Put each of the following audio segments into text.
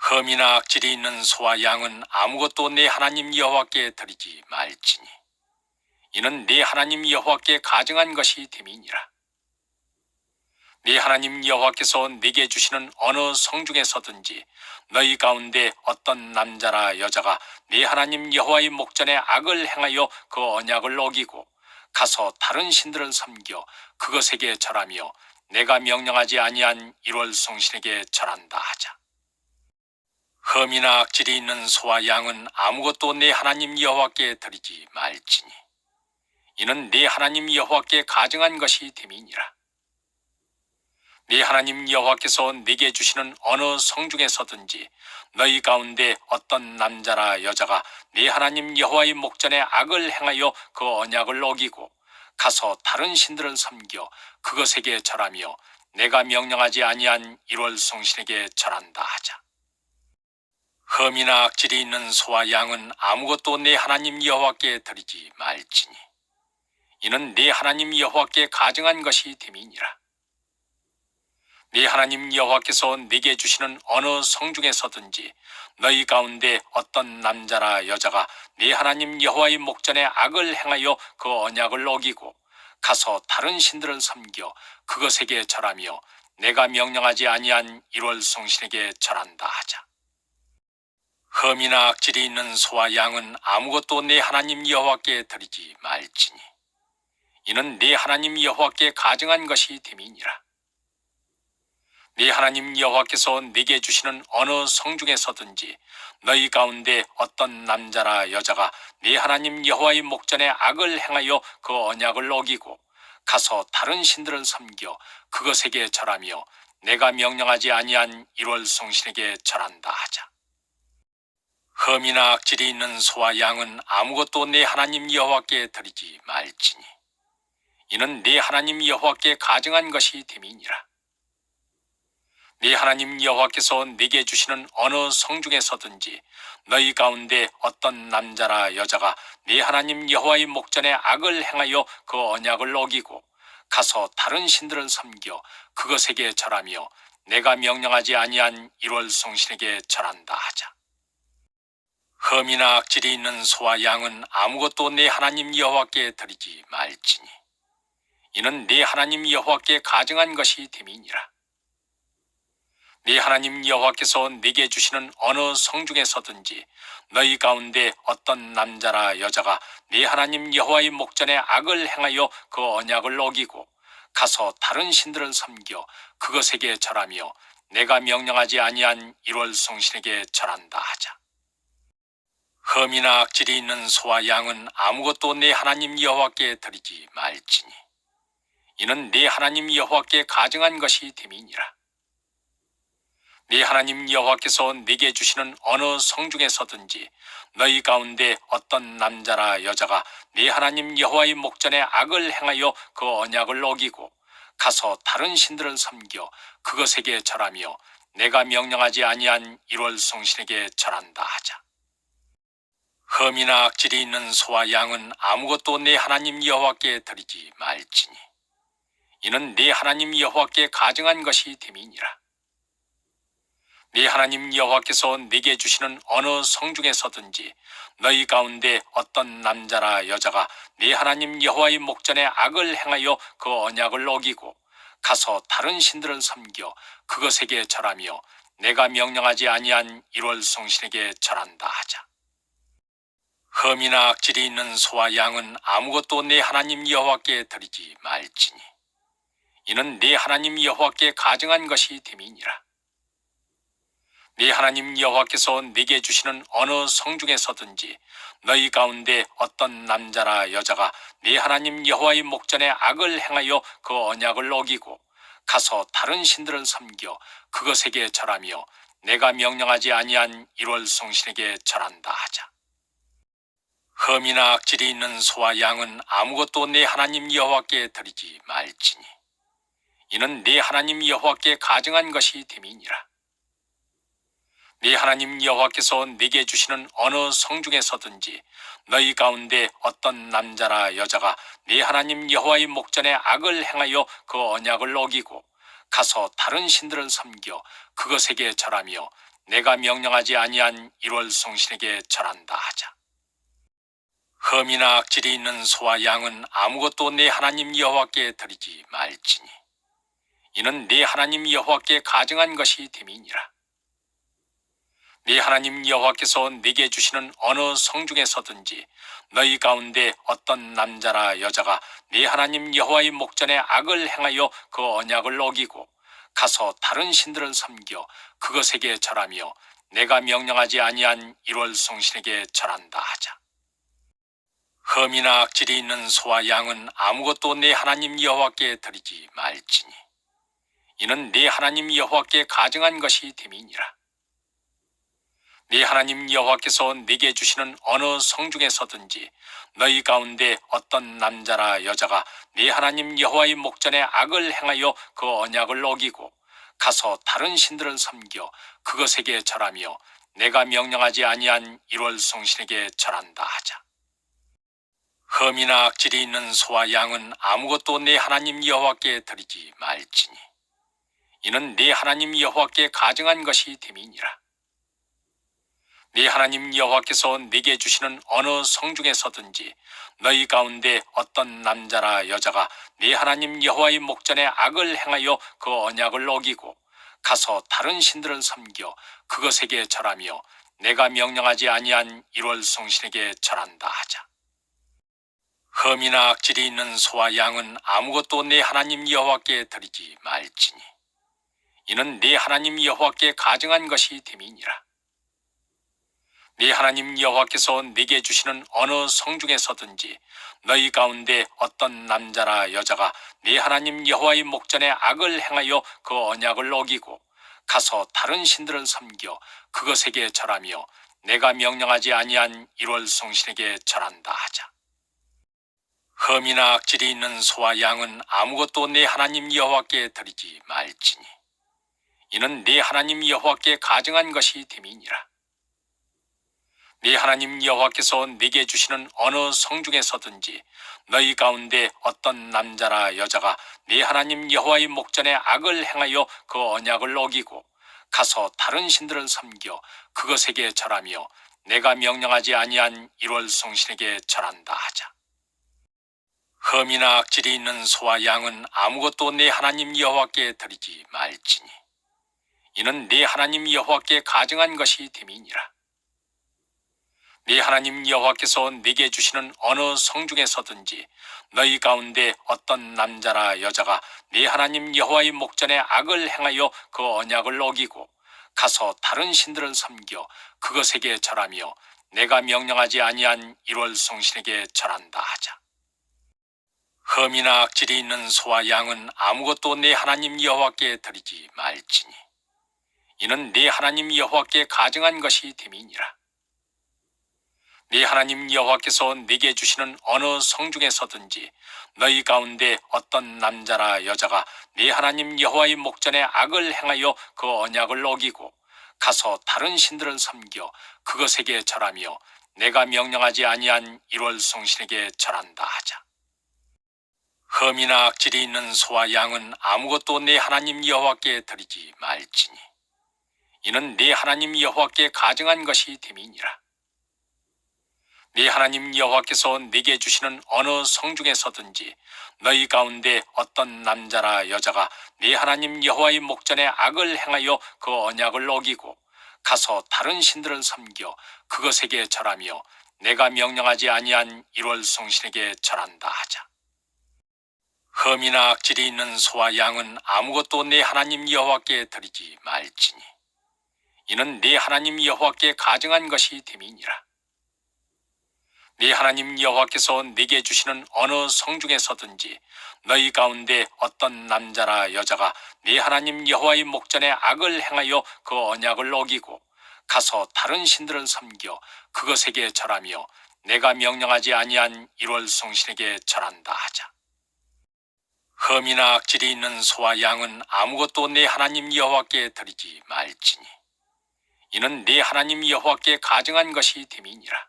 흠이나 악질이 있는 소와 양은 아무것도 내 하나님 여호와께 드리지 말지니 이는 내 하나님 여호와께 가증한 것이 됨이니라. 네 하나님 여호와께서 네게 주시는 어느 성중에서든지 너희 가운데 어떤 남자나 여자가 네 하나님 여호와의 목전에 악을 행하여 그 언약을 어기고 가서 다른 신들을 섬겨 그것에게 절하며 내가 명령하지 아니한 일월 성신에게 절한다 하자. 흠이나 악질이 있는 소와 양은 아무것도 네 하나님 여호와께 드리지 말지니 이는 네 하나님 여호와께 가증한 것이 됨이니라. 네 하나님 여호와께서 네게 주시는 어느 성중에서든지 너희 가운데 어떤 남자나 여자가 네 하나님 여호와의 목전에 악을 행하여 그 언약을 어기고 가서 다른 신들을 섬겨 그것에게 절하며 내가 명령하지 아니한 일월 성신에게 절한다 하자. 흠이나 악질이 있는 소와 양은 아무것도 네 하나님 여호와께 드리지 말지니 이는 네 하나님 여호와께 가증한 것이 됨이니라. 네 하나님 여호와께서 네게 주시는 어느 성중에서든지 너희 가운데 어떤 남자나 여자가 네 하나님 여호와의 목전에 악을 행하여 그 언약을 어기고 가서 다른 신들을 섬겨 그것에게 절하며 내가 명령하지 아니한 일월 성신에게 절한다 하자. 흠이나 악질이 있는 소와 양은 아무것도 네 하나님 여호와께 드리지 말지니 이는 네 하나님 여호와께 가증한 것이 됨이니라. 네 하나님 여호와께서 네게 주시는 어느 성중에서든지 너희 가운데 어떤 남자나 여자가 네 하나님 여호와의 목전에 악을 행하여 그 언약을 어기고 가서 다른 신들을 섬겨 그것에게 절하며 내가 명령하지 아니한 일월 성신에게 절한다 하자. 흠이나 악질이 있는 소와 양은 아무것도 네 하나님 여호와께 드리지 말지니 이는 네 하나님 여호와께 가증한 것이 됨이니라. 네 하나님 여호와께서 네게 주시는 어느 성중에서든지 너희 가운데 어떤 남자나 여자가 네 하나님 여호와의 목전에 악을 행하여 그 언약을 어기고 가서 다른 신들을 섬겨 그것에게 절하며 내가 명령하지 아니한 일월 성신에게 절한다 하자. 흠이나 악질이 있는 소와 양은 아무것도 네 하나님 여호와께 드리지 말지니 이는 네 하나님 여호와께 가증한 것이 됨이니라. 네 하나님 여호와께서 네게 주시는 어느 성중에서든지 너희 가운데 어떤 남자나 여자가 네 하나님 여호와의 목전에 악을 행하여 그 언약을 어기고 가서 다른 신들을 섬겨 그것에게 절하며 내가 명령하지 아니한 일월 성신에게 절한다 하자. 흠이나 악질이 있는 소와 양은 아무것도 네 하나님 여호와께 드리지 말지니 이는 네 하나님 여호와께 가증한 것이 됨이니라. 네 하나님 여호와께서 네게 주시는 어느 성중에서든지 너희 가운데 어떤 남자나 여자가 네 하나님 여호와의 목전에 악을 행하여 그 언약을 어기고 가서 다른 신들을 섬겨 그것에게 절하며 내가 명령하지 아니한 일월 성신에게 절한다 하자. 흠이나 악질이 있는 소와 양은 아무것도 네 하나님 여호와께 드리지 말지니 이는 네 하나님 여호와께 가증한 것이 됨이니라. 네 하나님 여호와께서 네게 주시는 어느 성중에서든지 너희 가운데 어떤 남자나 여자가 네 하나님 여호와의 목전에 악을 행하여 그 언약을 어기고 가서 다른 신들을 섬겨 그것에게 절하며 내가 명령하지 아니한 일월 성신에게 절한다 하자. 흠이나 악질이 있는 소와 양은 아무것도 네 하나님 여호와께 드리지 말지니 이는 네 하나님 여호와께 가증한 것이 됨이니라. 네 하나님 여호와께서 네게 주시는 어느 성중에서든지 너희 가운데 어떤 남자나 여자가 네 하나님 여호와의 목전에 악을 행하여 그 언약을 어기고 가서 다른 신들을 섬겨 그것에게 절하며 내가 명령하지 아니한 일월 성신에게 절한다 하자. 흠이나 악질이 있는 소와 양은 아무것도 네 하나님 여호와께 드리지 말지니 이는 네 하나님 여호와께 가증한 것이 됨이니라. 네 하나님 여호와께서 네게 주시는 어느 성중에서든지 너희 가운데 어떤 남자나 여자가 네 하나님 여호와의 목전에 악을 행하여 그 언약을 어기고 가서 다른 신들을 섬겨 그것에게 절하며 내가 명령하지 아니한 1월 성신에게 절한다 하자. 흠이나 악질이 있는 소와 양은 아무것도 내 하나님 여호와께 드리지 말지니 이는 내 하나님 여호와께 가증한 것이 됨이니라. 네 하나님 여호와께서 네게 주시는 어느 성중에서든지 너희 가운데 어떤 남자나 여자가 네 하나님 여호와의 목전에 악을 행하여 그 언약을 어기고 가서 다른 신들을 섬겨 그것에게 절하며 내가 명령하지 아니한 1월 성신에게 절한다 하자. 흠이나 악질이 있는 소와 양은 아무것도 네 하나님 여호와께 드리지 말지니 이는 네 하나님 여호와께 가증한 것이 됨이니라. 네 하나님 여호와께서 네게 주시는 어느 성중에서든지 너희 가운데 어떤 남자나 여자가 네 하나님 여호와의 목전에 악을 행하여 그 언약을 어기고 가서 다른 신들을 섬겨 그것에게 절하며 내가 명령하지 아니한 1월 성신에게 절한다 하자. 흠이나 악질이 있는 소와 양은 아무것도 네 하나님 여호와께 드리지 말지니 이는 네 하나님 여호와께 가증한 것이 됨이니라. 네 하나님 여호와께서 네게 주시는 어느 성중에서든지 너희 가운데 어떤 남자나 여자가 네 하나님 여호와의 목전에 악을 행하여 그 언약을 어기고 가서 다른 신들을 섬겨 그것에게 절하며 내가 명령하지 아니한 1월 성신에게 절한다 하자. 흠이나 악질이 있는 소와 양은 아무것도 네 하나님 여호와께 드리지 말지니 이는 네 하나님 여호와께 가증한 것이 됨이니라. 네 하나님 여호와께서 네게 주시는 어느 성중에서든지 너희 가운데 어떤 남자나 여자가 네 하나님 여호와의 목전에 악을 행하여 그 언약을 어기고 가서 다른 신들을 섬겨 그것에게 절하며 내가 명령하지 아니한 1월 성신에게 절한다 하자. 흠이나 악질이 있는 소와 양은 아무것도 네 하나님 여호와께 드리지 말지니 이는 네 하나님 여호와께 가증한 것이 됨이니라. 네 하나님 여호와께서 네게 주시는 어느 성중에서든지 너희 가운데 어떤 남자나 여자가 네 하나님 여호와의 목전에 악을 행하여 그 언약을 어기고 가서 다른 신들을 섬겨 그것에게 절하며 내가 명령하지 아니한 1월 성신에게 절한다 하자. 흠이나 악질이 있는 소와 양은 아무것도 네 하나님 여호와께 드리지 말지니 이는 네 하나님 여호와께 가증한 것이 됨이니라. 네 하나님 여호와께서 네게 주시는 어느 성중에서든지 너희 가운데 어떤 남자나 여자가 네 하나님 여호와의 목전에 악을 행하여 그 언약을 어기고 가서 다른 신들을 섬겨 그것에게 절하며 내가 명령하지 아니한 1월 성신에게 절한다 하자. 흠이나 악질이 있는 소와 양은 아무것도 네 하나님 여호와께 드리지 말지니 이는 네 하나님 여호와께 가증한 것이 됨이니라. 네 하나님 여호와께서 네게 주시는 어느 성중에서든지 너희 가운데 어떤 남자나 여자가 네 하나님 여호와의 목전에 악을 행하여 그 언약을 어기고 가서 다른 신들을 섬겨 그것에게 절하며 내가 명령하지 아니한 1월 성신에게 절한다 하자. 흠이나 악질이 있는 소와 양은 아무것도 네 하나님 여호와께 드리지 말지니 이는 네 하나님 여호와께 가증한 것이 됨이니라. 네 하나님 여호와께서 네게 주시는 어느 성중에서든지 너희 가운데 어떤 남자나 여자가 네 하나님 여호와의 목전에 악을 행하여 그 언약을 어기고 가서 다른 신들을 섬겨 그것에게 절하며 내가 명령하지 아니한 1월 성신에게 절한다 하자. 흠이나 악질이 있는 소와 양은 아무것도 네 하나님 여호와께 드리지 말지니 이는 네 하나님 여호와께 가증한 것이 됨이니라. 네 하나님 여호와께서 네게 주시는 어느 성중에서든지 너희 가운데 어떤 남자나 여자가 네 하나님 여호와의 목전에 악을 행하여 그 언약을 어기고 가서 다른 신들을 섬겨 그것에게 절하며 내가 명령하지 아니한 1월 성신에게 절한다 하자. 흠이나 악질이 있는 소와 양은 아무것도 네 하나님 여호와께 드리지 말지니 이는 네 하나님 여호와께 가증한 것이 됨이니라.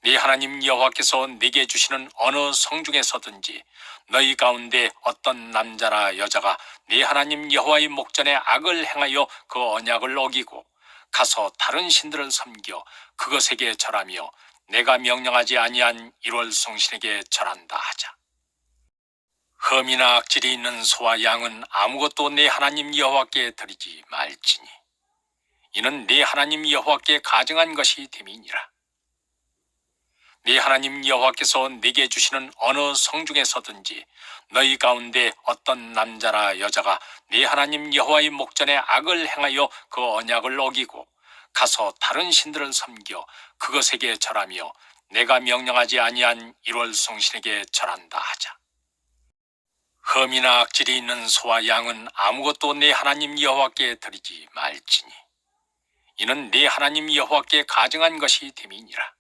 네 하나님 여호와께서 네게 주시는 어느 성 중에서든지 너희 가운데 어떤 남자나 여자가 네 하나님 여호와의 목전에 악을 행하여 그 언약을 어기고 가서 다른 신들을 섬겨 그것에게 절하며 내가 명령하지 아니한 일월 성신에게 절한다 하자. 흠이나 악질이 있는 소와 양은 아무것도 네 하나님 여호와께 드리지 말지니 이는 네 하나님 여호와께 가증한 것이 됨이니라. 네 하나님 여호와께서 네게 주시는 어느 성 중에서든지 너희 가운데 어떤 남자나 여자가 네 하나님 여호와의 목전에 악을 행하여 그 언약을 어기고 가서 다른 신들을 섬겨 그것에게 절하며 내가 명령하지 아니한 일월 성신에게 절한다 하자. 흠이나 악질이 있는 소와 양은 아무것도 네 하나님 여호와께 드리지 말지니 이는 네 하나님 여호와께 가증한 것이 됨이니라.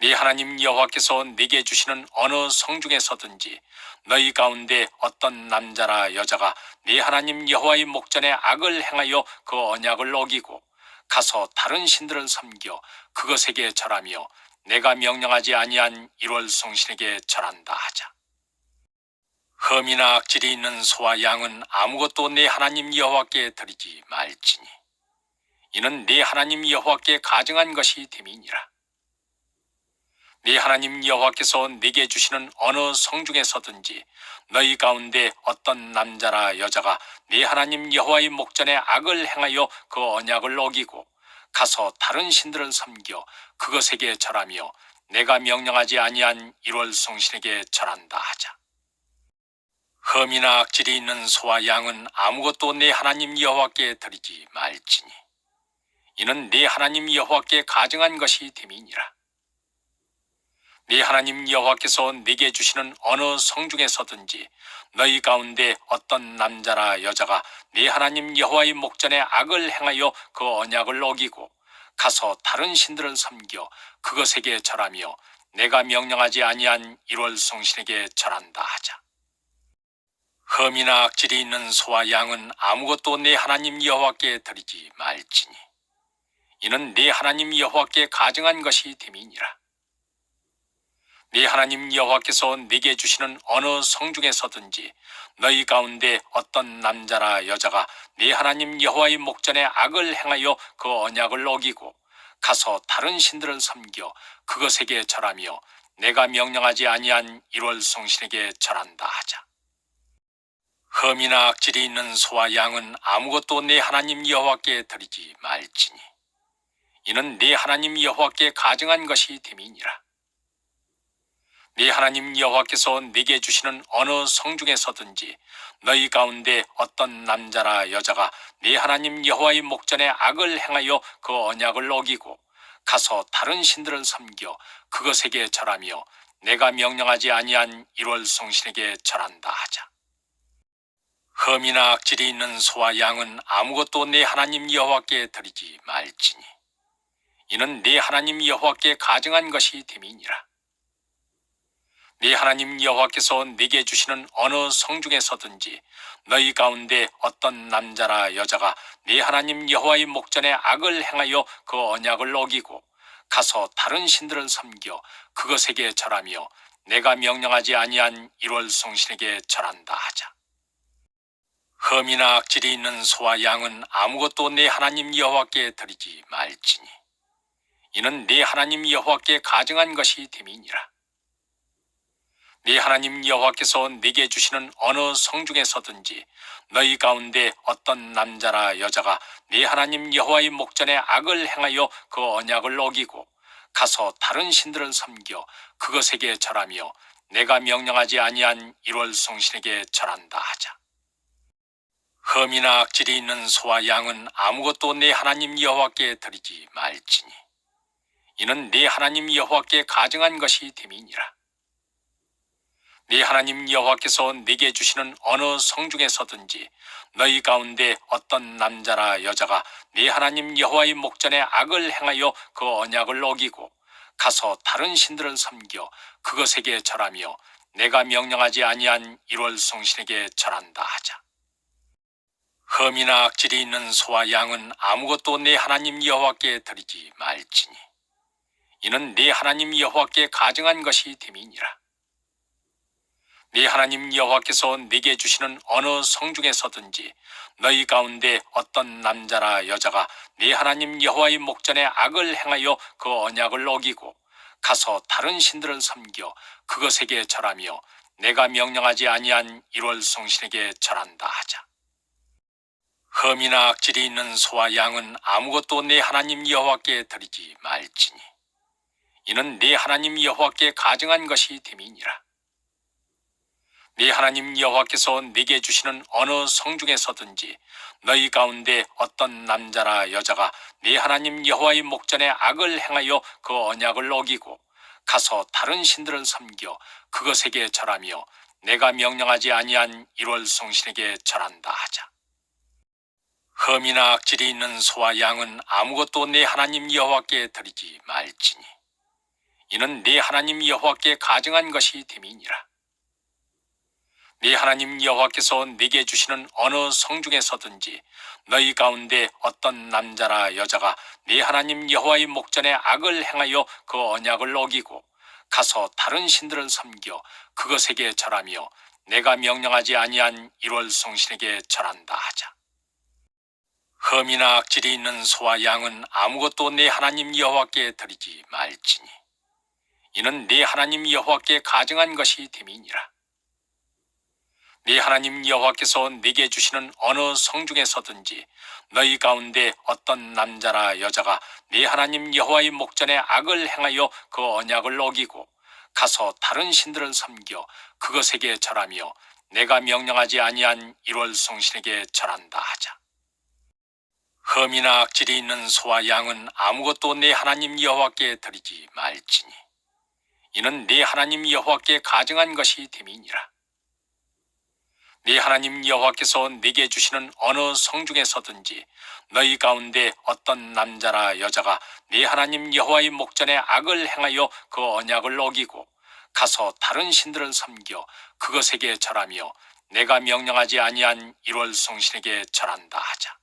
네 하나님 여호와께서 네게 주시는 어느 성 중에서든지 너희 가운데 어떤 남자나 여자가 네 하나님 여호와의 목전에 악을 행하여 그 언약을 어기고 가서 다른 신들을 섬겨 그것에게 절하며 내가 명령하지 아니한 일월 성신에게 절한다 하자. 흠이나 악질이 있는 소와 양은 아무것도 네 하나님 여호와께 드리지 말지니 이는 네 하나님 여호와께 가증한 것이 됨이니라. 네 하나님 여호와께서 네게 주시는 어느 성 중에서든지 너희 가운데 어떤 남자나 여자가 네 하나님 여호와의 목전에 악을 행하여 그 언약을 어기고 가서 다른 신들을 섬겨 그것에게 절하며 내가 명령하지 아니한 일월 성신에게 절한다 하자. 흠이나 악질이 있는 소와 양은 아무것도 네 하나님 여호와께 드리지 말지니 이는 네 하나님 여호와께 가증한 것이 됨이니라. 네 하나님 여호와께서 네게 주시는 어느 성 중에서든지 너희 가운데 어떤 남자나 여자가 네 하나님 여호와의 목전에 악을 행하여 그 언약을 어기고 가서 다른 신들을 섬겨 그것에게 절하며 내가 명령하지 아니한 일월 성신에게 절한다 하자. 흠이나 악질이 있는 소와 양은 아무것도 네 하나님 여호와께 드리지 말지니 이는 네 하나님 여호와께 가증한 것이 됨이니라. 네 하나님 여호와께서 네게 주시는 어느 성 중에서든지 너희 가운데 어떤 남자나 여자가 네 하나님 여호와의 목전에 악을 행하여 그 언약을 어기고 가서 다른 신들을 섬겨 그것에게 절하며 내가 명령하지 아니한 일월 성신에게 절한다 하자. 흠이나 악질이 있는 소와 양은 아무것도 네 하나님 여호와께 드리지 말지니 이는 네 하나님 여호와께 가증한 것이 됨이니라. 네 하나님 여호와께서 네게 주시는 어느 성 중에서든지 너희 가운데 어떤 남자나 여자가 네 하나님 여호와의 목전에 악을 행하여 그 언약을 어기고 가서 다른 신들을 섬겨 그것에게 절하며 내가 명령하지 아니한 일월 성신에게 절한다 하자. 흠이나 악질이 있는 소와 양은 아무것도 네 하나님 여호와께 드리지 말지니 이는 네 하나님 여호와께 가증한 것이 됨이니라. 네 하나님 여호와께서 네게 주시는 어느 성 중에서든지 너희 가운데 어떤 남자나 여자가 네 하나님 여호와의 목전에 악을 행하여 그 언약을 어기고 가서 다른 신들을 섬겨 그것에게 절하며 내가 명령하지 아니한 일월 성신에게 절한다 하자. 흠이나 악질이 있는 소와 양은 아무것도 네 하나님 여호와께 드리지 말지니 이는 네 하나님 여호와께 가증한 것이 됨이니라. 네 하나님 여호와께서 네게 주시는 어느 성 중에서든지 너희 가운데 어떤 남자나 여자가 네 하나님 여호와의 목전에 악을 행하여 그 언약을 어기고 가서 다른 신들을 섬겨 그것에게 절하며 내가 명령하지 아니한 일월 성신에게 절한다 하자. 흠이나 악질이 있는 소와 양은 아무것도 네 하나님 여호와께 드리지 말지니 이는 네 하나님 여호와께 가증한 것이 됨이니라. 네 하나님 여호와께서 네게 주시는 어느 성 중에서든지 너희 가운데 어떤 남자나 여자가 네 하나님 여호와의 목전에 악을 행하여 그 언약을 어기고 가서 다른 신들을 섬겨 그것에게 절하며 내가 명령하지 아니한 일월 성신에게 절한다 하자. 흠이나 악질이 있는 소와 양은 아무것도 네 하나님 여호와께 드리지 말지니 이는 네 하나님 여호와께 가증한 것이 됨이니라. 네 하나님 여호와께서 네게 주시는 어느 성중에서든지 너희 가운데 어떤 남자나 여자가 네 하나님 여호와의 목전에 악을 행하여 그 언약을 어기고 가서 다른 신들을 섬겨 그것에게 절하며 내가 명령하지 아니한 일월 성신에게 절한다 하자. 흠이나 악질이 있는 소와 양은 아무것도 네 하나님 여호와께 드리지 말지니 이는 네 하나님 여호와께 가증한 것이 됨이니라. 네 하나님 여호와께서 네게 주시는 어느 성중에서든지 너희 가운데 어떤 남자나 여자가 네 하나님 여호와의 목전에 악을 행하여 그 언약을 어기고 가서 다른 신들을 섬겨 그것에게 절하며 내가 명령하지 아니한 일월 성신에게 절한다 하자. 흠이나 악질이 있는 소와 양은 아무것도 네 하나님 여호와께 드리지 말지니 이는 네 하나님 여호와께 가증한 것이 됨이니라. 네 하나님 여호와께서 네게 주시는 어느 성중에서든지 너희 가운데 어떤 남자나 여자가 네 하나님 여호와의 목전에 악을 행하여 그 언약을 어기고 가서 다른 신들을 섬겨 그것에게 절하며 내가 명령하지 아니한 일월 성신에게 절한다 하자. 흠이나 악질이 있는 소와 양은 아무것도 네 하나님 여호와께 드리지 말지니 이는 네 하나님 여호와께 가증한 것이 됨이니라. 네 하나님 여호와께서 네게 주시는 어느 성중에서든지 너희 가운데 어떤 남자나 여자가 네 하나님 여호와의 목전에 악을 행하여 그 언약을 어기고 가서 다른 신들을 섬겨 그것에게 절하며 내가 명령하지 아니한 일월 성신에게 절한다 하자. 흠이나 악질이 있는 소와 양은 아무것도 네 하나님 여호와께 드리지 말지니 이는 네 하나님 여호와께 가증한 것이 됨이니라. 네 하나님 여호와께서 네게 주시는 어느 성중에서든지 너희 가운데 어떤 남자나 여자가 네 하나님 여호와의 목전에 악을 행하여 그 언약을 어기고 가서 다른 신들을 섬겨 그것에게 절하며 내가 명령하지 아니한 일월 성신에게 절한다 하자.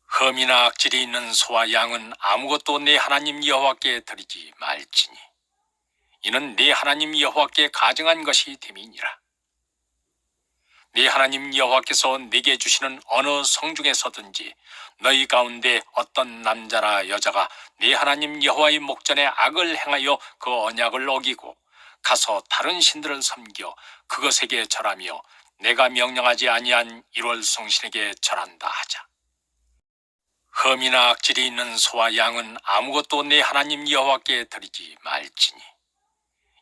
흠이나 악질이 있는 소와 양은 아무것도 네 하나님 여호와께 드리지 말지니 이는 네 하나님 여호와께 가증한 것이 됨이니라. 네 하나님 여호와께서 네게 주시는 어느 성중에서든지 너희 가운데 어떤 남자나 여자가 네 하나님 여호와의 목전에 악을 행하여 그 언약을 어기고 가서 다른 신들을 섬겨 그것에게 절하며 내가 명령하지 아니한 일월 성신에게 절한다 하자. 흠이나 악질이 있는 소와 양은 아무것도 네 하나님 여호와께 드리지 말지니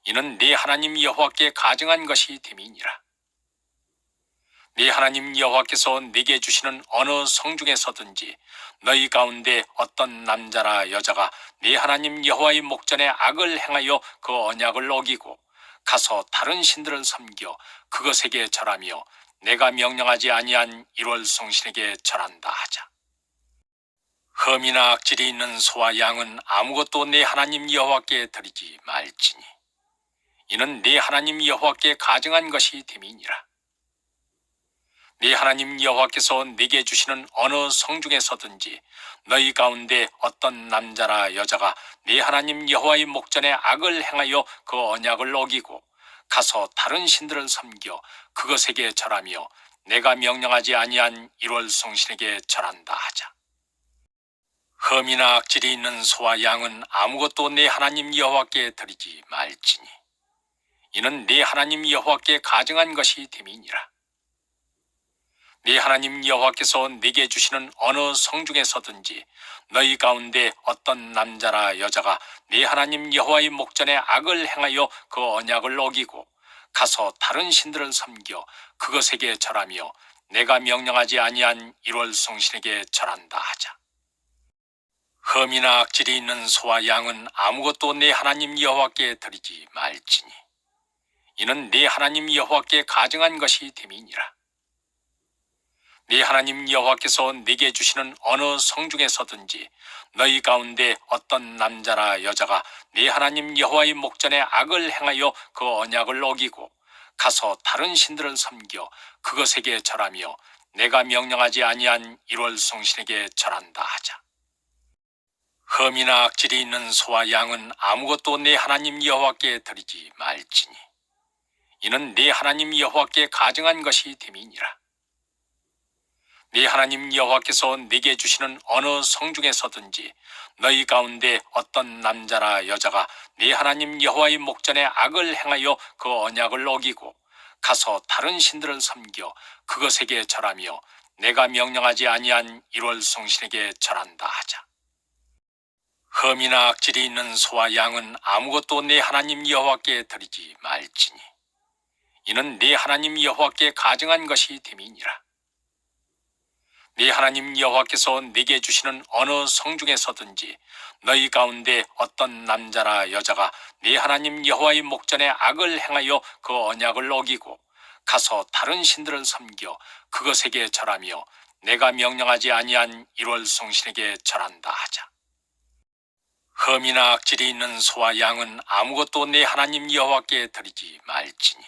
이는 네 하나님 여호와께 가증한 것이 됨이니라. 네 하나님 여호와께서 네게 주시는 어느 성중에서든지 너희 가운데 어떤 남자나 여자가 네 하나님 여호와의 목전에 악을 행하여 그 언약을 어기고 가서 다른 신들을 섬겨 그것에게 절하며 내가 명령하지 아니한 일월 성신에게 절한다 하자. 흠이나 악질이 있는 소와 양은 아무것도 네 하나님 여호와께 드리지 말지니 이는 네 하나님 여호와께 가증한 것이 됨이니라. 네 하나님 여호와께서 네게 주시는 어느 성중에서든지 너희 가운데 어떤 남자나 여자가 네 하나님 여호와의 목전에 악을 행하여 그 언약을 어기고 가서 다른 신들을 섬겨 그것에게 절하며 내가 명령하지 아니한 일월 성신에게 절한다 하자. 흠이나 악질이 있는 소와 양은 아무것도 네 하나님 여호와께 드리지 말지니 이는 네 하나님 여호와께 가증한 것이 됨이니라. 네 하나님 여호와께서 네게 주시는 어느 성중에서든지 너희 가운데 어떤 남자나 여자가 네 하나님 여호와의 목전에 악을 행하여 그 언약을 어기고 가서 다른 신들을 섬겨 그것에게 절하며 내가 명령하지 아니한 일월 성신에게 절한다 하자. 흠이나 악질이 있는 소와 양은 아무것도 네 하나님 여호와께 드리지 말지니 이는 네 하나님 여호와께 가증한 것이 됨이니라. 네 하나님 여호와께서 네게 주시는 어느 성중에서든지 너희 가운데 어떤 남자나 여자가 네 하나님 여호와의 목전에 악을 행하여 그 언약을 어기고 가서 다른 신들을 섬겨 그것에게 절하며 내가 명령하지 아니한 일월 성신에게 절한다 하자. 흠이나 악질이 있는 소와 양은 아무것도 내 하나님 여호와께 드리지 말지니 이는 네 하나님 여호와께 가증한 것이 됨이니라. 네 하나님 여호와께서 네게 주시는 어느 성중에서든지 너희 가운데 어떤 남자나 여자가 네 하나님 여호와의 목전에 악을 행하여 그 언약을 어기고 가서 다른 신들을 섬겨 그것에게 절하며 내가 명령하지 아니한 일월 성신에게 절한다 하자. 흠이나 악질이 있는 소와 양은 아무것도 네 하나님 여호와께 드리지 말지니 이는 네 하나님 여호와께 가증한 것이 됨이니라. 네 하나님 여호와께서 네게 주시는 어느 성중에서든지 너희 가운데 어떤 남자나 여자가 네 하나님 여호와의 목전에 악을 행하여 그 언약을 어기고 가서 다른 신들을 섬겨 그것에게 절하며 내가 명령하지 아니한 일월 성신에게 절한다 하자. 흠이나 악질이 있는 소와 양은 아무것도 네 하나님 여호와께 드리지 말지니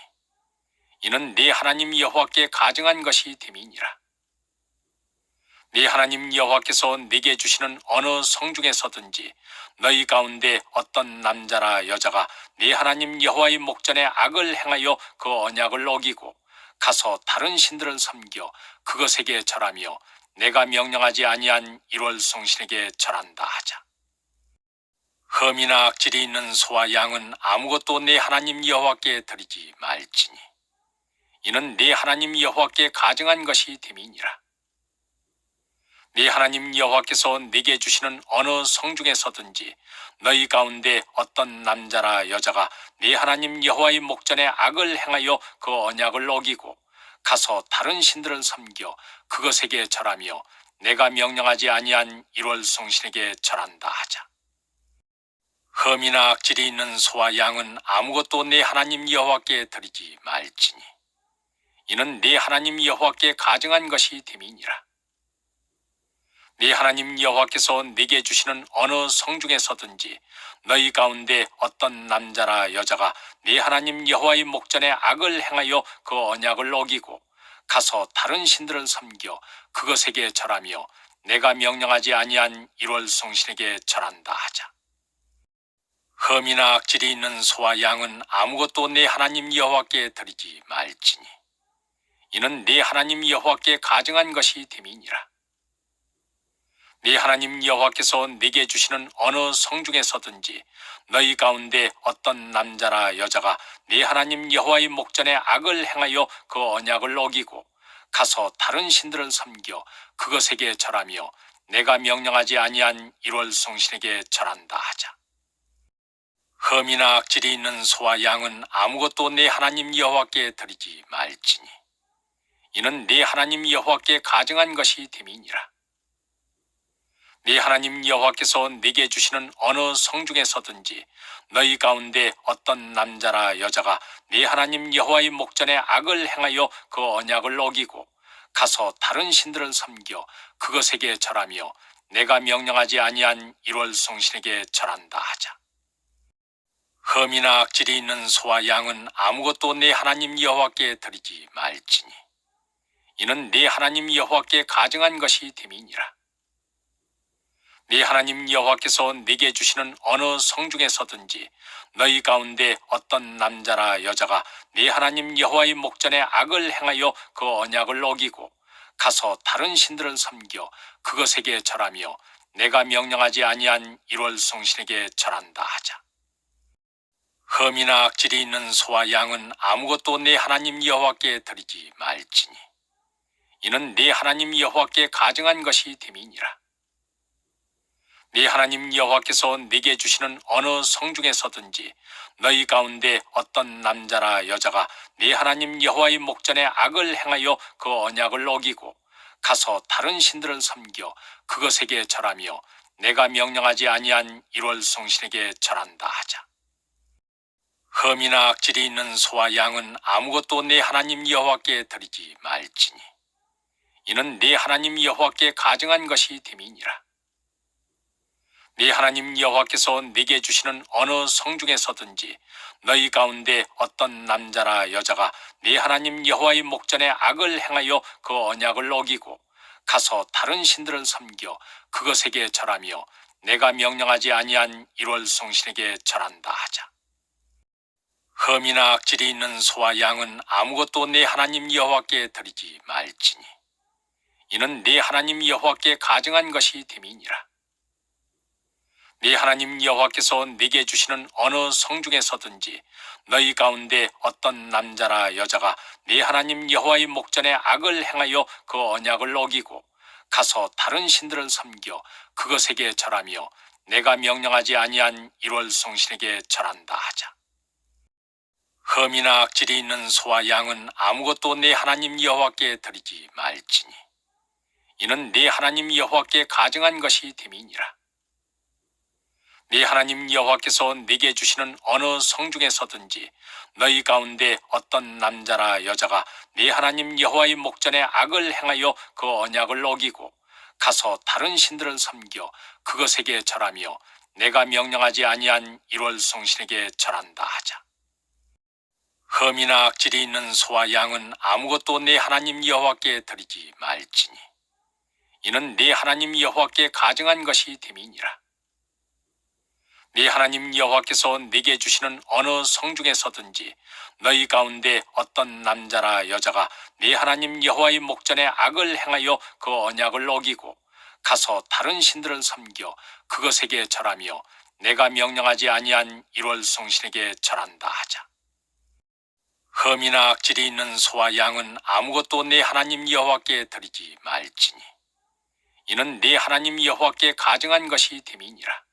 이는 네 하나님 여호와께 가증한 것이 됨이니라. 네 하나님 여호와께서 네게 주시는 어느 성중에서든지 너희 가운데 어떤 남자나 여자가 네 하나님 여호와의 목전에 악을 행하여 그 언약을 어기고 가서 다른 신들을 섬겨 그것에게 절하며 내가 명령하지 아니한 일월 성신에게 절한다 하자. 흠이나 악질이 있는 소와 양은 아무것도 네 하나님 여호와께 드리지 말지니 이는 네 하나님 여호와께 가증한 것이 됨이니라. 네 하나님 여호와께서 네게 주시는 어느 성중에서든지 너희 가운데 어떤 남자나 여자가 네 하나님 여호와의 목전에 악을 행하여 그 언약을 어기고 가서 다른 신들을 섬겨 그것에게 절하며 내가 명령하지 아니한 일월 성신에게 절한다 하자. 흠이나 악질이 있는 소와 양은 아무것도 네 하나님 여호와께 드리지 말지니 이는 네 하나님 여호와께 가증한 것이 됨이니라. 네 하나님 여호와께서 네게 주시는 어느 성중에서든지 너희 가운데 어떤 남자나 여자가 네 하나님 여호와의 목전에 악을 행하여 그 언약을 어기고 가서 다른 신들을 섬겨 그것에게 절하며 내가 명령하지 아니한 일월 성신에게 절한다 하자. 흠이나 악질이 있는 소와 양은 아무것도 네 하나님 여호와께 드리지 말지니 이는 네 하나님 여호와께 가증한 것이 됨이니라. 네 하나님 여호와께서 네게 주시는 어느 성중에서든지 너희 가운데 어떤 남자나 여자가 네 하나님 여호와의 목전에 악을 행하여 그 언약을 어기고 가서 다른 신들을 섬겨 그것에게 절하며 내가 명령하지 아니한 일월 성신에게 절한다 하자. 흠이나 악질이 있는 소와 양은 아무것도 네 하나님 여호와께 드리지 말지니 이는 네 하나님 여호와께 가증한 것이 됨이니라. 네 하나님 여호와께서 네게 주시는 어느 성중에서든지 너희 가운데 어떤 남자나 여자가 네 하나님 여호와의 목전에 악을 행하여 그 언약을 어기고 가서 다른 신들을 섬겨 그것에게 절하며 내가 명령하지 아니한 일월 성신에게 절한다 하자. 흠이나 악질이 있는 소와 양은 아무것도 네 하나님 여호와께 드리지 말지니 이는 네 하나님 여호와께 가증한 것이 됨이니라. 네 하나님 여호와께서 네게 주시는 어느 성중에서든지 너희 가운데 어떤 남자나 여자가 네 하나님 여호와의 목전에 악을 행하여 그 언약을 어기고 가서 다른 신들을 섬겨 그것에게 절하며 내가 명령하지 아니한 일월 성신에게 절한다 하자. 흠이나 악질이 있는 소와 양은 아무것도 네 하나님 여호와께 드리지 말지니 이는 네 하나님 여호와께 가증한 것이 됨이니라. 네 하나님 여호와께서 네게 주시는 어느 성중에서든지 너희 가운데 어떤 남자나 여자가 네 하나님 여호와의 목전에 악을 행하여 그 언약을 어기고 가서 다른 신들을 섬겨 그것에게 절하며 내가 명령하지 아니한 일월 성신에게 절한다 하자. 흠이나 악질이 있는 소와 양은 아무것도 네 하나님 여호와께 드리지 말지니 이는 네 하나님 여호와께 가증한 것이 됨이니라. 네 하나님 여호와께서 네게 주시는 어느 성중에서든지 너희 가운데 어떤 남자나 여자가 네 하나님 여호와의 목전에 악을 행하여 그 언약을 어기고 가서 다른 신들을 섬겨 그것에게 절하며 내가 명령하지 아니한 1월 성신에게 절한다 하자. 흠이나 악질이 있는 소와 양은 아무것도 내 하나님 여호와께 드리지 말지니 이는 내 하나님 여호와께 가증한 것이 됨이니라. 네 하나님 여호와께서 네게 주시는 어느 성중에서든지 너희 가운데 어떤 남자나 여자가 네 하나님 여호와의 목전에 악을 행하여 그 언약을 어기고 가서 다른 신들을 섬겨 그것에게 절하며 내가 명령하지 아니한 1월 성신에게 절한다 하자. 흠이나 악질이 있는 소와 양은 아무것도 네 하나님 여호와께 드리지 말지니 이는 네 하나님 여호와께 가증한 것이 됨이니라. 네 하나님 여호와께서 네게 주시는 어느 성중에서든지 너희 가운데 어떤 남자나 여자가 네 하나님 여호와의 목전에 악을 행하여 그 언약을 어기고 가서 다른 신들을 섬겨 그것에게 절하며 내가 명령하지 아니한 1월 성신에게 절한다 하자. 흠이나 악질이 있는 소와 양은 아무것도 네 하나님 여호와께 드리지 말지니 이는 네 하나님 여호와께 가증한 것이 됨이니라. 네 하나님 여호와께서 네게 주시는 어느 성중에서든지 너희 가운데 어떤 남자나 여자가 네 하나님 여호와의 목전에 악을 행하여 그 언약을 어기고 가서 다른 신들을 섬겨 그것에게 절하며 내가 명령하지 아니한 1월 성신에게 절한다 하자. 흠이나 악질이 있는 소와 양은 아무것도 네 하나님 여호와께 드리지 말지니 이는 네 하나님 여호와께 가증한 것이 됨이니라.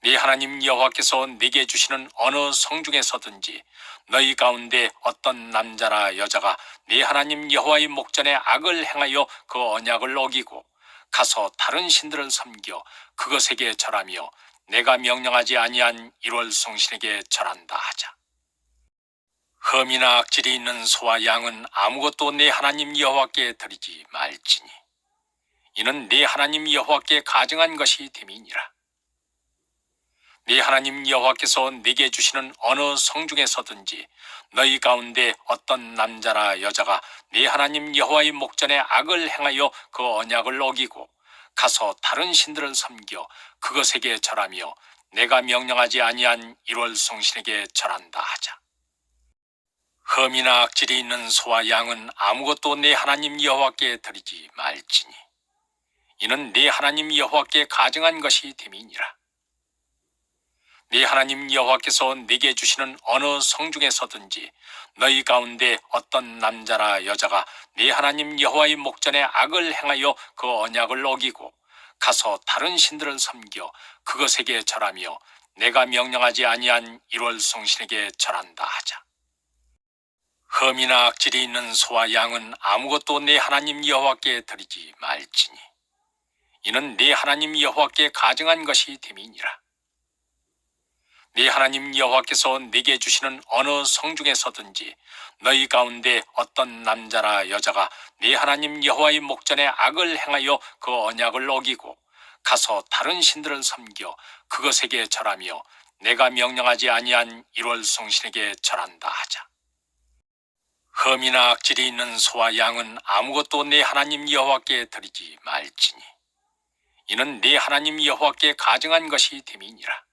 네 하나님 여호와께서 네게 주시는 어느 성중에서든지 너희 가운데 어떤 남자나 여자가 네 하나님 여호와의 목전에 악을 행하여 그 언약을 어기고 가서 다른 신들을 섬겨 그것에게 절하며 내가 명령하지 아니한 1월 성신에게 절한다 하자. 흠이나 악질이 있는 소와 양은 아무것도 네 하나님 여호와께 드리지 말지니 이는 네 하나님 여호와께 가증한 것이 됨이니라. 네 하나님 여호와께서 네게 주시는 어느 성중에서든지 너희 가운데 어떤 남자나 여자가 네 하나님 여호와의 목전에 악을 행하여 그 언약을 어기고 가서 다른 신들을 섬겨 그것에게 절하며 내가 명령하지 아니한 1월 성신에게 절한다 하자. 흠이나 악질이 있는 소와 양은 아무것도 네 하나님 여호와께 드리지 말지니 이는 네 하나님 여호와께 가증한 것이 됨이니라. 네 하나님 여호와께서 네게 주시는 어느 성중에서든지 너희 가운데 어떤 남자나 여자가 네 하나님 여호와의 목전에 악을 행하여 그 언약을 어기고 가서 다른 신들을 섬겨 그것에게 절하며 내가 명령하지 아니한 1월 성신에게 절한다 하자. 흠이나 악질이 있는 소와 양은 아무것도 네 하나님 여호와께 드리지 말지니 이는 네 하나님 여호와께 가증한 것이 됨이니라. 네 하나님 여호와께서 네게 주시는 어느 성중에서든지 너희 가운데 어떤 남자나 여자가 네 하나님 여호와의 목전에 악을 행하여 그 언약을 어기고 가서 다른 신들을 섬겨 그것에게 절하며 내가 명령하지 아니한 1월 성신에게 절한다 하자. 흠이나 악질이 있는 소와 양은 아무것도 네 하나님 여호와께 드리지 말지니 이는 네 하나님 여호와께 가증한 것이 됨이니라.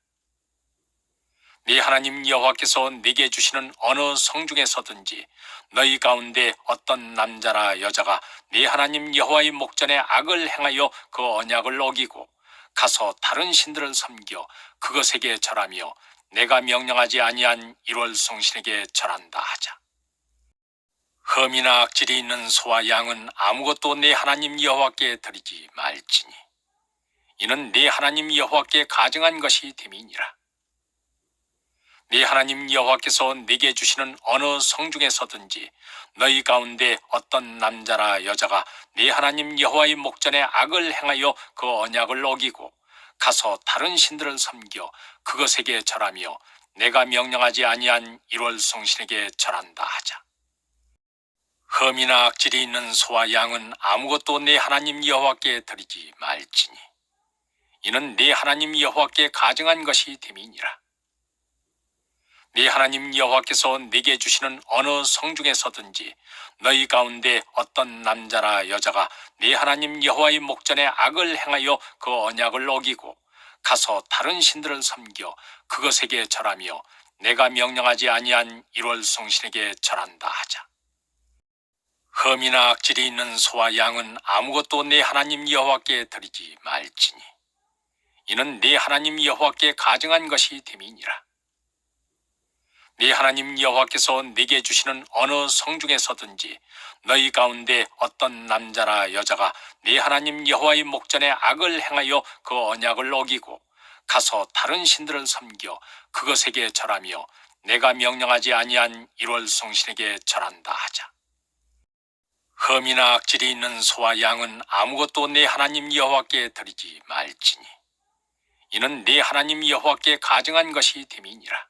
네 하나님 여호와께서 네게 주시는 어느 성중에서든지 너희 가운데 어떤 남자나 여자가 네 하나님 여호와의 목전에 악을 행하여 그 언약을 어기고 가서 다른 신들을 섬겨 그것에게 절하며 내가 명령하지 아니한 1월 성신에게 절한다 하자. 흠이나 악질이 있는 소와 양은 아무것도 네 하나님 여호와께 드리지 말지니 이는 네 하나님 여호와께 가증한 것이 됨이니라. 네 하나님 여호와께서 네게 주시는 어느 성중에서든지 너희 가운데 어떤 남자나 여자가 네 하나님 여호와의 목전에 악을 행하여 그 언약을 어기고 가서 다른 신들을 섬겨 그것에게 절하며 내가 명령하지 아니한 1월 성신에게 절한다 하자. 흠이나 악질이 있는 소와 양은 아무것도 네 하나님 여호와께 드리지 말지니 이는 네 하나님 여호와께 가증한 것이 됨이니라. 네 하나님 여호와께서 네게 주시는 어느 성 중에서든지 너희 가운데 어떤 남자나 여자가 네 하나님 여호와의 목전에 악을 행하여 그 언약을 어기고 가서 다른 신들을 섬겨 그것에게 절하며 내가 명령하지 아니한 일월 성신에게 절한다 하자. 흠이나 악질이 있는 소와 양은 아무것도 네 하나님 여호와께 드리지 말지니 이는 네 하나님 여호와께 가증한 것이 됨이니라. 네 하나님 여호와께서 네게 주시는 어느 성 중에서든지 너희 가운데 어떤 남자나 여자가 네 하나님 여호와의 목전에 악을 행하여 그 언약을 어기고 가서 다른 신들을 섬겨 그것에게 절하며 내가 명령하지 아니한 일월 성신에게 절한다 하자. 흠이나 악질이 있는 소와 양은 아무것도 네 하나님 여호와께 드리지 말지니 이는 네 하나님 여호와께 가증한 것이 됨이니라.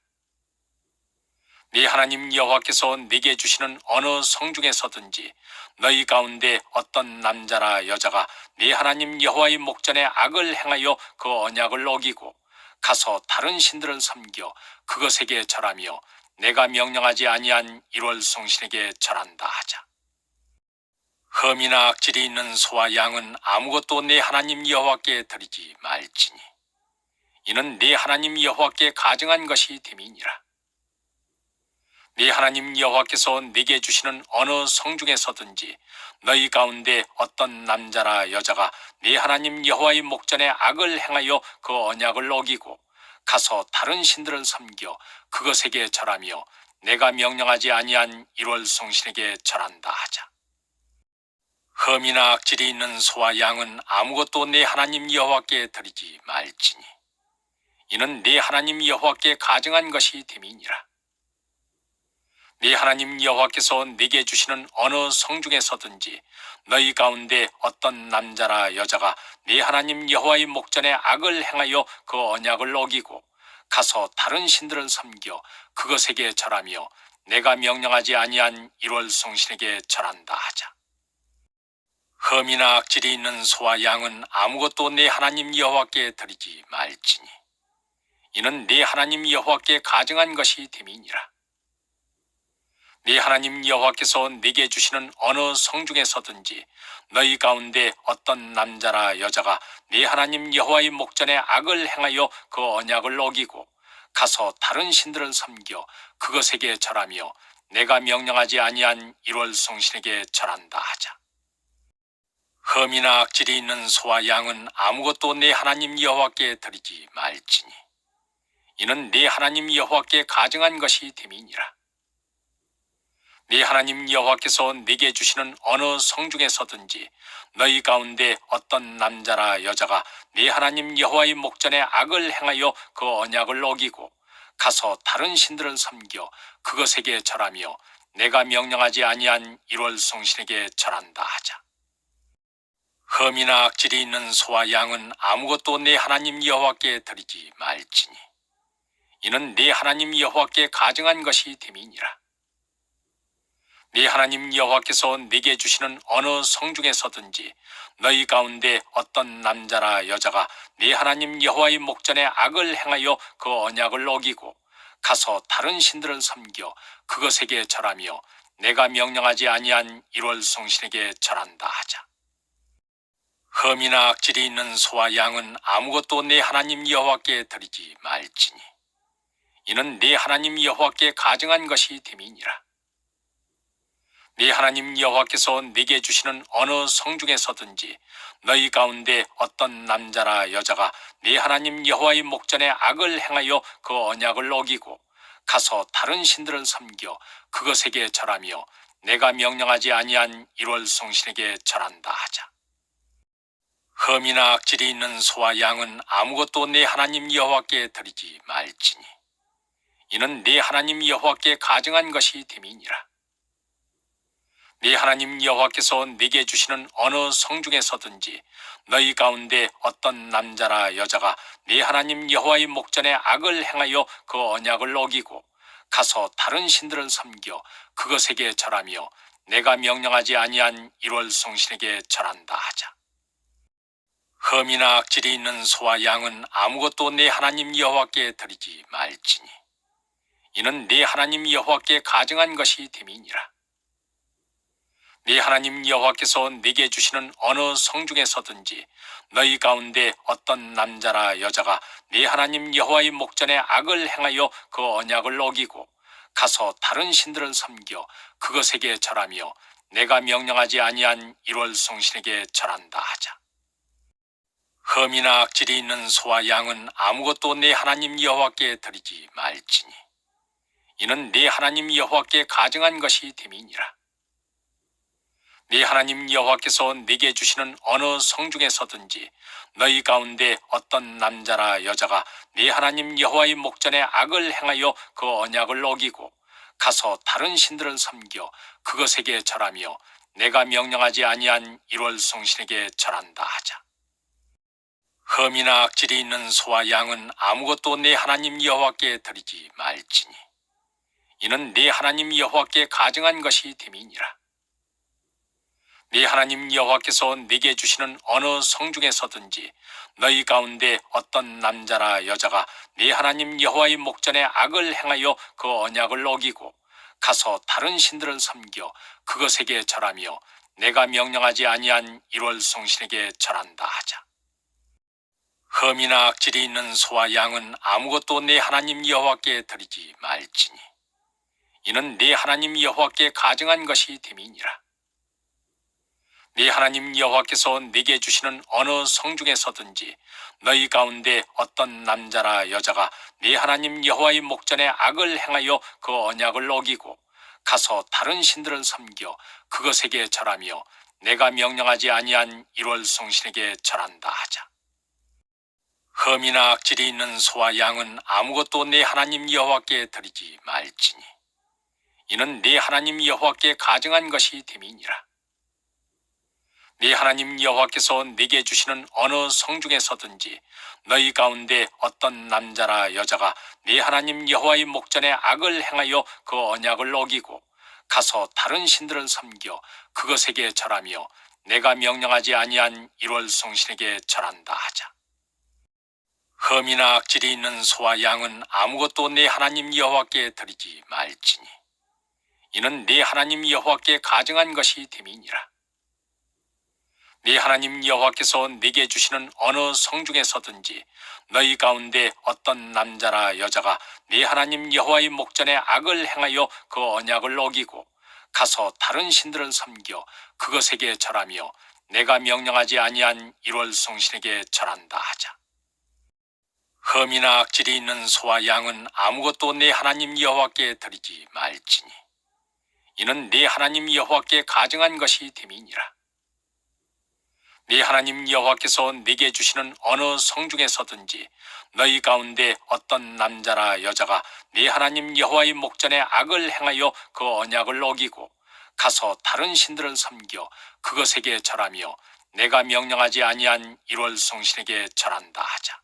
네 하나님 여호와께서 네게 주시는 어느 성 중에서든지 너희 가운데 어떤 남자나 여자가 네 하나님 여호와의 목전에 악을 행하여 그 언약을 어기고 가서 다른 신들을 섬겨 그것에게 절하며 내가 명령하지 아니한 일월 성신에게 절한다 하자. 흠이나 악질이 있는 소와 양은 아무것도 네 하나님 여호와께 드리지 말지니 이는 네 하나님 여호와께 가증한 것이 됨이니라. 네 하나님 여호와께서 네게 주시는 어느 성 중에서든지 너희 가운데 어떤 남자나 여자가 네 하나님 여호와의 목전에 악을 행하여 그 언약을 어기고 가서 다른 신들을 섬겨 그것에게 절하며 내가 명령하지 아니한 일월 성신에게 절한다 하자. 흠이나 악질이 있는 소와 양은 아무것도 네 하나님 여호와께 드리지 말지니 이는 네 하나님 여호와께 가증한 것이 됨이니라. 네 하나님 여호와께서 네게 주시는 어느 성 중에서든지 너희 가운데 어떤 남자나 여자가 네 하나님 여호와의 목전에 악을 행하여 그 언약을 어기고 가서 다른 신들을 섬겨 그것에게 절하며 내가 명령하지 아니한 일월 성신에게 절한다 하자. 흠이나 악질이 있는 소와 양은 아무것도 네 하나님 여호와께 드리지 말지니 이는 네 하나님 여호와께 가증한 것이 됨이니라. 네 하나님 여호와께서 네게 주시는 어느 성 중에서든지 너희 가운데 어떤 남자나 여자가 네 하나님 여호와의 목전에 악을 행하여 그 언약을 어기고 가서 다른 신들을 섬겨 그것에게 절하며 내가 명령하지 아니한 일월 성신에게 절한다 하자. 흠이나 악질이 있는 소와 양은 아무것도 네 하나님 여호와께 드리지 말지니 이는 네 하나님 여호와께 가증한 것이 됨이니라. 네 하나님 여호와께서 네게 주시는 어느 성 중에서든지 너희 가운데 어떤 남자나 여자가 네 하나님 여호와의 목전에 악을 행하여 그 언약을 어기고 가서 다른 신들을 섬겨 그것에게 절하며 내가 명령하지 아니한 일월 성신에게 절한다 하자. 흠이나 악질이 있는 소와 양은 아무것도 네 하나님 여호와께 드리지 말지니 이는 네 하나님 여호와께 가증한 것이 됨이니라. 네 하나님 여호와께서 네게 주시는 어느 성 중에서든지 너희 가운데 어떤 남자나 여자가 네 하나님 여호와의 목전에 악을 행하여 그 언약을 어기고 가서 다른 신들을 섬겨 그것에게 절하며 내가 명령하지 아니한 일월 성신에게 절한다 하자. 흠이나 악질이 있는 소와 양은 아무것도 네 하나님 여호와께 드리지 말지니 이는 네 하나님 여호와께 가증한 것이 됨이니라. 네 하나님 여호와께서 네게 주시는 어느 성 중에서든지 너희 가운데 어떤 남자나 여자가 네 하나님 여호와의 목전에 악을 행하여 그 언약을 어기고 가서 다른 신들을 섬겨 그것에게 절하며 내가 명령하지 아니한 일월 성신에게 절한다 하자. 흠이나 악질이 있는 소와 양은 아무것도 네 하나님 여호와께 드리지 말지니 이는 네 하나님 여호와께 가증한 것이 됨이니라. 네 하나님 여호와께서 네게 주시는 어느 성 중에서든지 너희 가운데 어떤 남자나 여자가 네 하나님 여호와의 목전에 악을 행하여 그 언약을 어기고 가서 다른 신들을 섬겨 그것에게 절하며 내가 명령하지 아니한 일월 성신에게 절한다 하자. 흠이나 악질이 있는 소와 양은 아무것도 네 하나님 여호와께 드리지 말지니 이는 네 하나님 여호와께 가증한 것이 됨이니라. 네 하나님 여호와께서 네게 주시는 어느 성중에서든지 너희 가운데 어떤 남자나 여자가 네 하나님 여호와의 목전에 악을 행하여 그 언약을 어기고 가서 다른 신들을 섬겨 그것에게 절하며 내가 명령하지 아니한 일월 성신에게 절한다 하자. 흠이나 악질이 있는 소와 양은 아무것도 네 하나님 여호와께 드리지 말지니 이는 네 하나님 여호와께 가증한 것이 됨이니라. 네 하나님 여호와께서 네게 주시는 어느 성중에서든지 너희 가운데 어떤 남자나 여자가 네 하나님 여호와의 목전에 악을 행하여 그 언약을 어기고 가서 다른 신들을 섬겨 그것에게 절하며 내가 명령하지 아니한 일월 성신에게 절한다 하자. 흠이나 악질이 있는 소와 양은 아무것도 네 하나님 여호와께 드리지 말지니 이는 네 하나님 여호와께 가증한 것이 됨이니라. 네 하나님 여호와께서 네게 주시는 어느 성중에서든지 너희 가운데 어떤 남자나 여자가 네 하나님 여호와의 목전에 악을 행하여 그 언약을 어기고 가서 다른 신들을 섬겨 그것에게 절하며 내가 명령하지 아니한 일월 성신에게 절한다 하자. 흠이나 악질이 있는 소와 양은 아무것도 네 하나님 여호와께 드리지 말지니 이는 네 하나님 여호와께 가증한 것이 됨이니라. 네 하나님 여호와께서 네게 주시는 어느 성중에서든지 너희 가운데 어떤 남자나 여자가 네 하나님 여호와의 목전에 악을 행하여 그 언약을 어기고 가서 다른 신들을 섬겨 그것에게 절하며 내가 명령하지 아니한 일월 성신에게 절한다 하자. 흠이나 악질이 있는 소와 양은 아무것도 네 하나님 여호와께 드리지 말지니 이는 네 하나님 여호와께 가증한 것이 됨이니라. 네 하나님 여호와께서 네게 주시는 어느 성중에서든지 너희 가운데 어떤 남자나 여자가 네 하나님 여호와의 목전에 악을 행하여 그 언약을 어기고 가서 다른 신들을 섬겨 그것에게 절하며 내가 명령하지 아니한 일월 성신에게 절한다 하자. 흠이나 악질이 있는 소와 양은 아무것도 네 하나님 여호와께 드리지 말지니 이는 네 하나님 여호와께 가증한 것이 됨이니라. 네 하나님 여호와께서 네게 주시는 어느 성중에서든지 너희 가운데 어떤 남자나 여자가 네 하나님 여호와의 목전에 악을 행하여 그 언약을 어기고 가서 다른 신들을 섬겨 그것에게 절하며 내가 명령하지 아니한 일월 성신에게 절한다 하자. 흠이나 악질이 있는 소와 양은 아무것도 네 하나님 여호와께 드리지 말지니 이는 네 하나님 여호와께 가증한 것이 됨이니라. 네 하나님 여호와께서 네게 주시는 어느 성중에서든지 너희 가운데 어떤 남자나 여자가 네 하나님 여호와의 목전에 악을 행하여 그 언약을 어기고 가서 다른 신들을 섬겨 그것에게 절하며 내가 명령하지 아니한 일월 성신에게 절한다 하자.